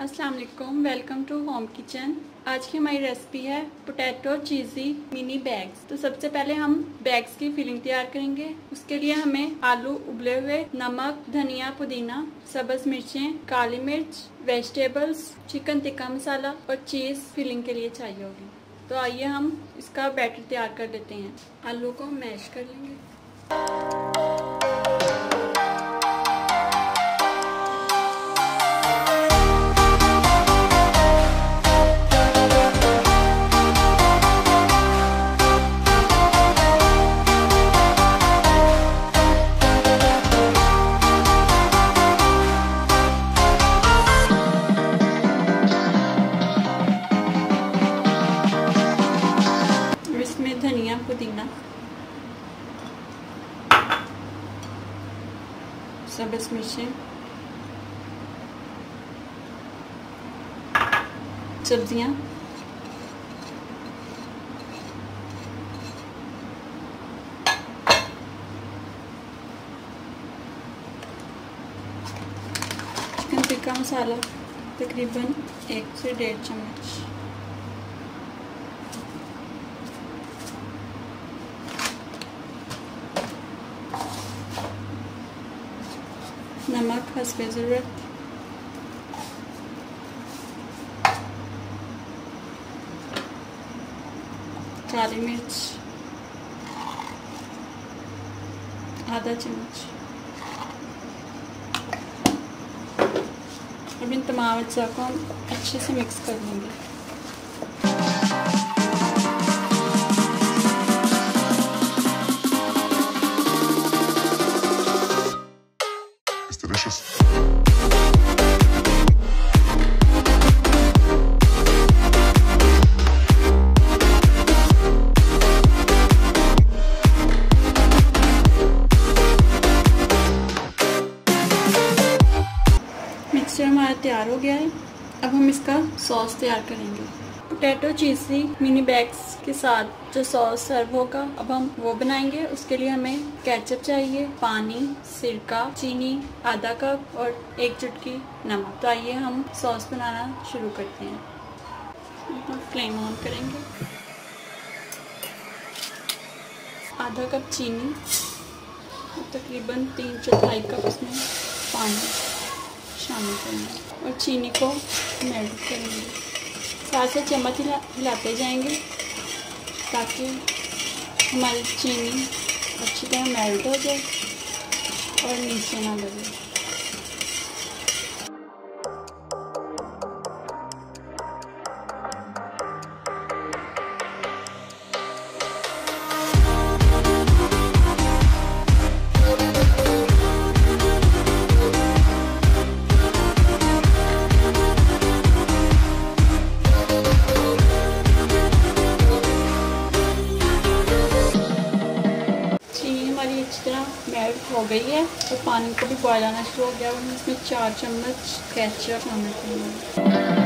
अस्सलाम वालेकुम, welcome to home kitchen. आज की हमारी रेसिपी है पोटैटो चीज़ी मिनी बैग्स। तो सबसे पहले हम बैग्स की फिलिंग तैयार करेंगे। उसके लिए हमें आलू उबले हुए, नमक, धनिया, पुदीना, सब्ज़ मिर्चें, काली मिर्च, वेजिटेबल्स, चिकन टिक्का मसाला और चीज़ फिलिंग के लिए चाहिए होगी। तो आइए हम इसका बैटर तैयार कर लेते हैं। आलू को मैश कर लेंगे। धनिया, पुदीना, सब्ज़ मिर्चें, सब्जियां, चिकन टिक्का मसाला तकरीबन 1 से 1.5 चम्मच, नमक हस्बे ज़रूरत, काली मिर्च आधा चम्मच। अब इन तमाम अज्जा को हम अच्छे से मिक्स कर लेंगे। मिक्सचर हमारा तैयार हो गया है। अब हम इसका सॉस तैयार करेंगे। पोटैटो चीज़ी मिनी बैग्स के साथ जो सॉस सर्व होगा, अब हम वो बनाएंगे। उसके लिए हमें केचप चाहिए, पानी, सिरका, चीनी आधा कप और 1 चुटकी नमक। तो आइए हम सॉस बनाना शुरू करते हैं। फ्लेम ऑन करेंगे। आधा कप चीनी, तकरीबन 3/4 कप इसमें पानी शामिल करेंगे और चीनी को मेल्ट करेंगे। साथ से चम्मच हिलाते जाएंगे ताकि हमारी चीनी अच्छी तरह मेल्ट हो जाए और नीचे ना लगे। अच्छी तरह मेल्ट हो गई है और पानी को भी बॉयल आना शुरू हो गया। और इसमें 4 चम्मच केचप शामिल करेंगे।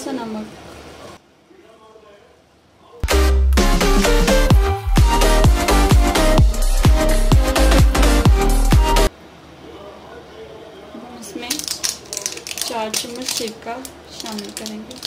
नमक, इसमें 4 चम्मच सिरका शामिल करेंगे।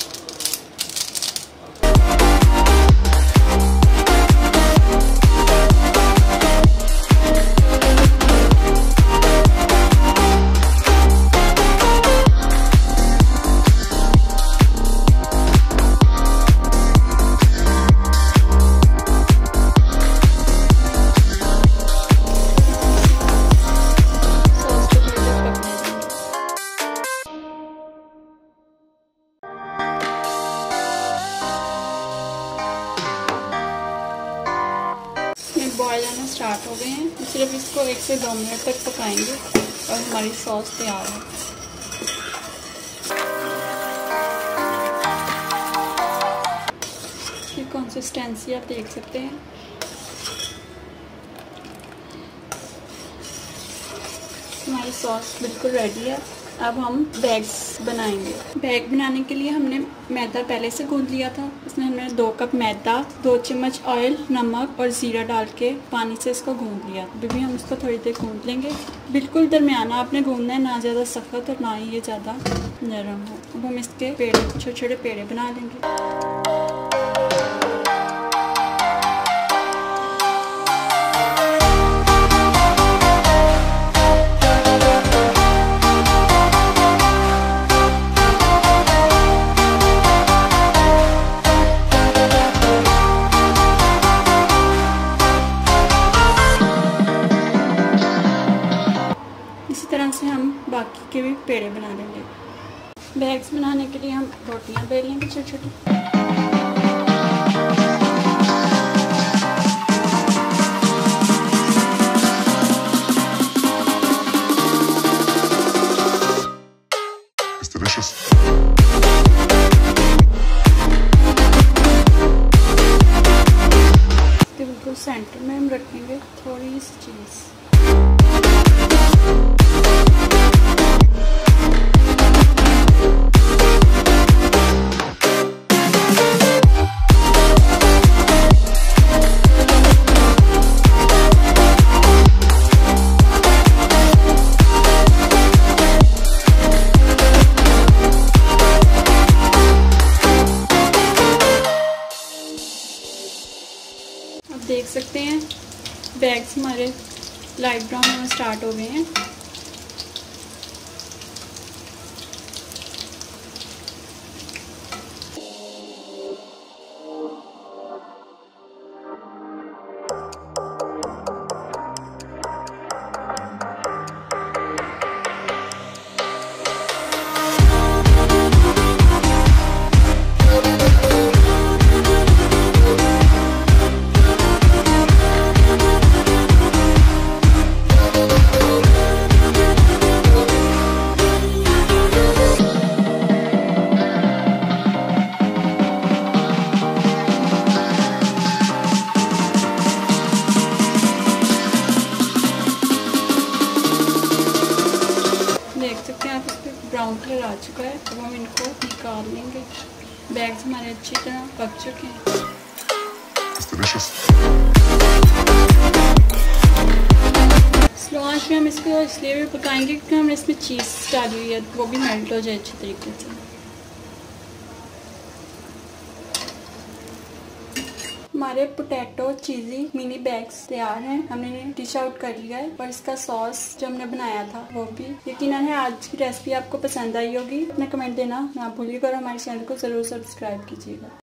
बॉयल आना स्टार्ट हो गए हैं। सिर्फ इसको 1 से 2 मिनट तक पकाएंगे और हमारी सॉस तैयार है। कंसिस्टेंसी आप देख सकते हैं। हमारी सॉस बिल्कुल रेडी है। अब हम बैग्स बनाएंगे। बैग बनाने के लिए हमने मैदा पहले से गूंद लिया था। इसमें हमने 2 कप मैदा, 2 चम्मच ऑयल, नमक और ज़ीरा डाल के पानी से इसको गूंद लिया। अभी भी हम इसको थोड़ी देर गूंद लेंगे। बिल्कुल दरमियाना आपने गूंदना है, ना ज़्यादा सख्त और ना ही ये ज़्यादा नरम हो। अब हम इसके पेड़े, छोटे छोटे पेड़े बना लेंगे। इसी तरह से हम बाकी के भी पेड़े बना लेंगे। बैग्स बनाने के लिए हम रोटियां बेल लेंगे छोटी छोटी। बिल्कुल सेंटर में हम रखेंगे थोड़ी सी चीज़। देख सकते हैं बैग्स हमारे लाइट ब्राउन होना स्टार्ट हो गए हैं। देख सकते हैं आप, इस पर ब्राउन कलर आ चुका है। अब हम इनको निकाल लेंगे। बैग्स हमारे अच्छी तरह पक चुके हैं। स्लो आंच में हम इसको इसलिए भी पकाएंगे क्योंकि हमने इसमें चीज़ डाली हुई है, वो भी मेल्ट हो जाए अच्छे तरीके से। हमारे पोटैटो चीज़ी मिनी बैग्स तैयार हैं। हमने इन्हें डिश आउट कर लिया है और इसका सॉस जो हमने बनाया था वो भी यकीनन है। आज की रेसिपी आपको पसंद आई होगी। अपना कमेंट देना ना भूलिएगा और हमारे चैनल को ज़रूर सब्सक्राइब कीजिएगा।